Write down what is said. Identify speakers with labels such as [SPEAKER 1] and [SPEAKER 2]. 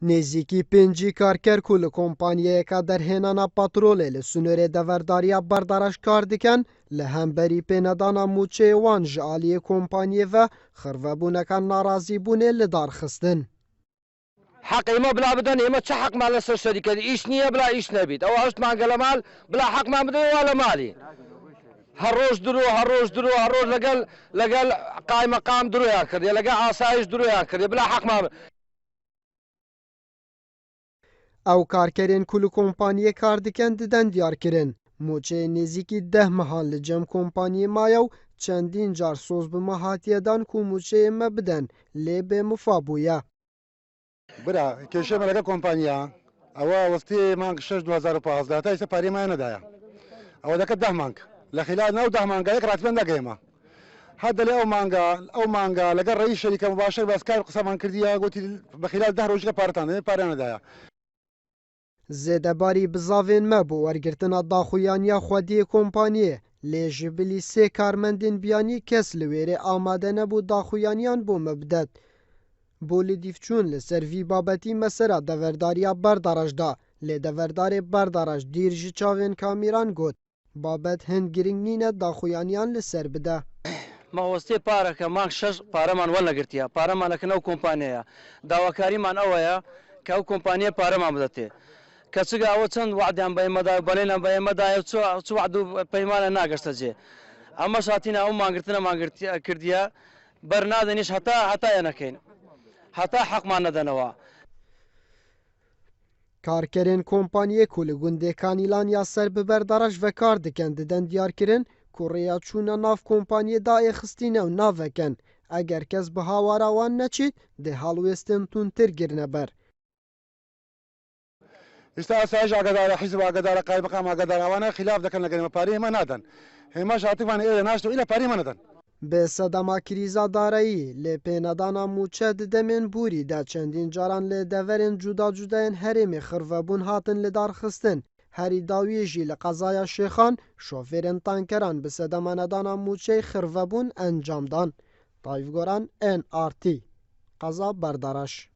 [SPEAKER 1] Nêzîkî pêncî karker ku li kompanyayeka derhênana petrolê li Sunûrê deverdariya berdaraş kar dikin, li hemberî pênedana mûçeyê wan ji aliyê kompanyê ve xirvebûneka narazîbûnê li dar xistin.
[SPEAKER 2] حق ما بلا بدن ما چه حق مال سر شركه ايش نيه بلا ايش نبيت او هشت مانقل مال بلا حق ما بدن ولا مالي هالروج درو لقال قايم مقام درو يا كردي لقى عصايش درو يا كردي بلا حق ما
[SPEAKER 1] Ew karkerên ku li kompanyê kar dikin didin diyarkirin. Mûçeyê nêzîkî 10 mehan li cem kompanyê maye û çendîn car soz bi me hatiye dan ku mûçeyê me bidin, lê bêmifa bûye.
[SPEAKER 3] برا کێشە لەگە کۆمپانیا ئەوە وەستی مانگ 6 2015 تا ئێستا پارەی مایە نەدایە ئەوە دەکەت 10 مانگ لە خلال ناو 10 مانگایەک ڕاتبێن دەگەیمە هەدە لێ ئەو مانگا لەگەڵ ڕێی شەریکە مباشر بەسکار قسەمان کردیە گوتی بە خلال 10 ڕۆژەکە پارەتان دەدەین پارە نەدایە.
[SPEAKER 1] Zêdebarî bizavên me bi wergirtina daxuyaniya xwediyê kompanyê lê ji bilî sê karmendên biyanî kes li wêrê amade nebû daxuyaniyan bû me bidet. Bolê dîvçûn li ser vî babetî mesera deverdariya berdaraş da, lê deverdarê berdaraş dîr ji çavên kamîran got, babet hin giring nîne daxuyaniyan li ser bide.
[SPEAKER 2] ماوەستێ پارەکە مانگ 6 پارەمان وەرنەگرتیە پارەمانەکە نەو کۆمپانیەیە داواکاریمان ئەوەیە کە ئەو کۆمپانیە پارەمان بدەتێ کەچگە ئەوە چەند وعدیان بە ئێمەدا بەڵێنە بە ئێمەدایە چ وعد و پەیمانە ناگەشتە جێ ئەمە شاتینە ئەو مانگرتنەمان کردیە بەرنادەنیش هەتایە نەکەین هەتا حەقمان نەدەنەوە.
[SPEAKER 1] Karkerên kompanyê ku li gundê Kanîlaniya ser bi berdaraş vekar dikin didin diyarkirin ku rêya çûna nav kompanyê dayê xistîne û navekin. Eger kes bi hawara wan neçît, dê halwêstên tûntir girine ber.
[SPEAKER 3] ئێستا ئاسایش ئاگادارە حیزب ئاگادارە قایمەقام ئاگادارە ئەوانە خلاف دەکەن لەگەڵ پارەی ئێمە نادەن هێماش هاتیوان ئێرە ناشتە و ئیلە پارەی ئێمە نەدەن.
[SPEAKER 1] Bi sedema krîza darayî lê pênedana mûçe di demên Bûrî de çendîn caran lê deverên cuda cudayên herêmê xirvebûn hatin li dar xistin. Herî dawiyê jî li qezaya Şêxan şofêrên tankeran bi sedema nedana mûçeyê xirvebûn encam dan. Tayîfgoran NRT Qeza berdaraş.